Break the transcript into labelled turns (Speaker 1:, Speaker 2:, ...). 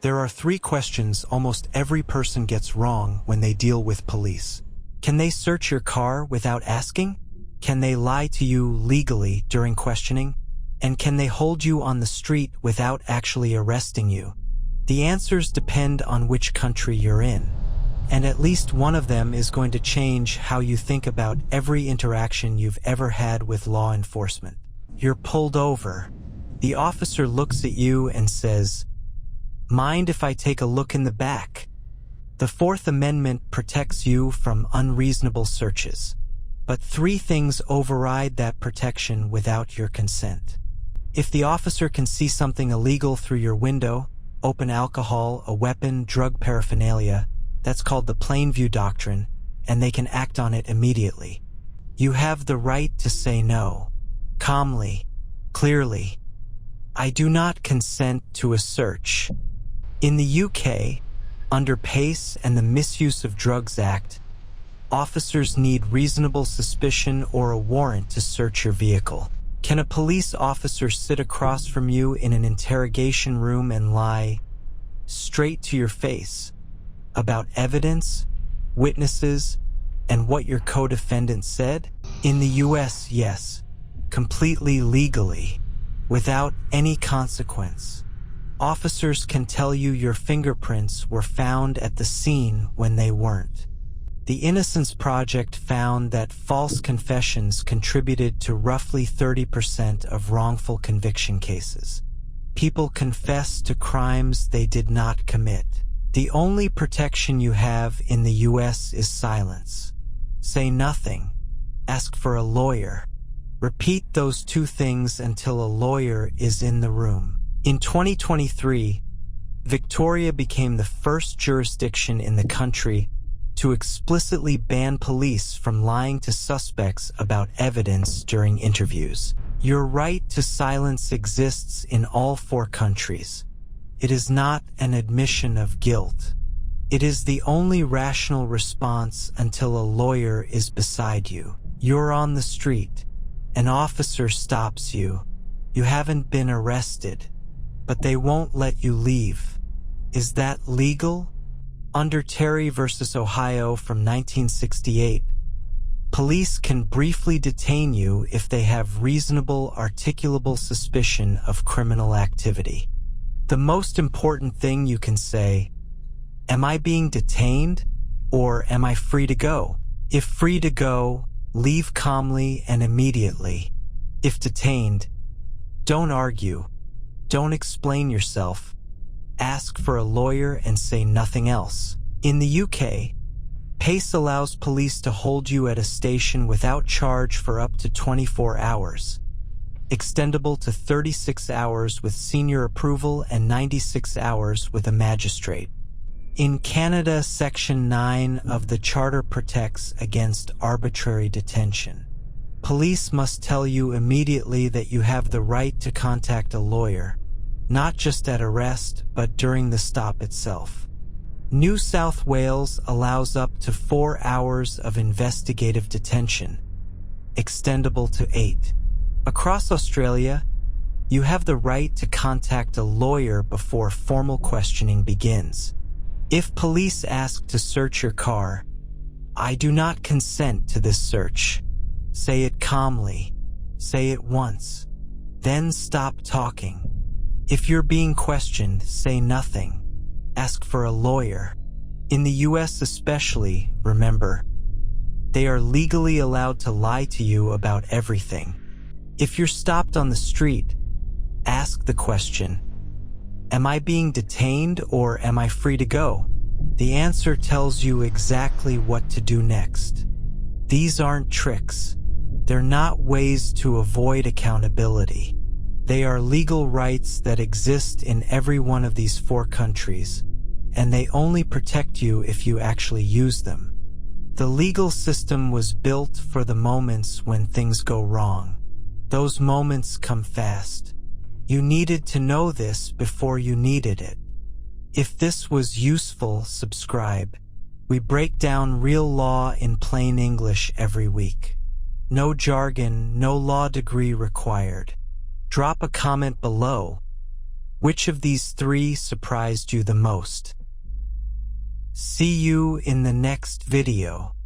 Speaker 1: There are 3 questions almost every person gets wrong when they deal with police. Can they search your car without asking? Can they lie to you legally during questioning? And can they hold you on the street without actually arresting you? The answers depend on which country you're in. And at least one of them is going to change how you think about every interaction you've ever had with law enforcement. You're pulled over. The officer looks at you and says, "Mind if I take a look in the back?" The Fourth Amendment protects you from unreasonable searches. But 3 things override that protection without your consent. If the officer can see something illegal through your window, open alcohol, a weapon, drug paraphernalia, that's called the plain view doctrine, and they can act on it immediately. You have the right to say no, calmly, clearly. I do not consent to a search. In the UK, under PACE and the Misuse of Drugs Act, officers need reasonable suspicion or a warrant to search your vehicle. Can a police officer sit across from you in an interrogation room and lie straight to your face about evidence, witnesses, and what your co-defendant said? In the US, yes, completely legally, without any consequence. Officers can tell you your fingerprints were found at the scene when they weren't. The Innocence Project found that false confessions contributed to roughly 30% of wrongful conviction cases. People confess to crimes they did not commit. The only protection you have in the US is silence. Say nothing. Ask for a lawyer. Repeat those 2 things until a lawyer is in the room. In 2023, Victoria became the first jurisdiction in the country to explicitly ban police from lying to suspects about evidence during interviews. Your right to silence exists in all 4 countries. It is not an admission of guilt. It is the only rational response until a lawyer is beside you. You're on the street. An officer stops you. You haven't been arrested, but they won't let you leave. Is that legal? Under Terry versus Ohio from 1968, police can briefly detain you if they have reasonable, articulable suspicion of criminal activity. The most important thing you can say, am I being detained or am I free to go? If free to go, leave calmly and immediately. If detained, don't argue. Don't explain yourself. Ask for a lawyer and say nothing else. In the UK, PACE allows police to hold you at a station without charge for up to 24 hours, extendable to 36 hours with senior approval and 96 hours with a magistrate. In Canada, Section 9 of the Charter protects against arbitrary detention. Police must tell you immediately that you have the right to contact a lawyer, not just at arrest, but during the stop itself. New South Wales allows up to 4 hours of investigative detention, extendable to 8. Across Australia, you have the right to contact a lawyer before formal questioning begins. If police ask to search your car, I do not consent to this search. Say it calmly. Say it once. Then stop talking. If you're being questioned, say nothing. Ask for a lawyer. In the US especially, remember, they are legally allowed to lie to you about everything. If you're stopped on the street, ask the question, am I being detained or am I free to go? The answer tells you exactly what to do next. These aren't tricks. They're not ways to avoid accountability. They are legal rights that exist in every one of these 4 countries, and they only protect you if you actually use them. The legal system was built for the moments when things go wrong. Those moments come fast. You needed to know this before you needed it. If this was useful, subscribe. We break down real law in plain English every week. No jargon, no law degree required. Drop a comment below. Which of these three surprised you the most? See you in the next video.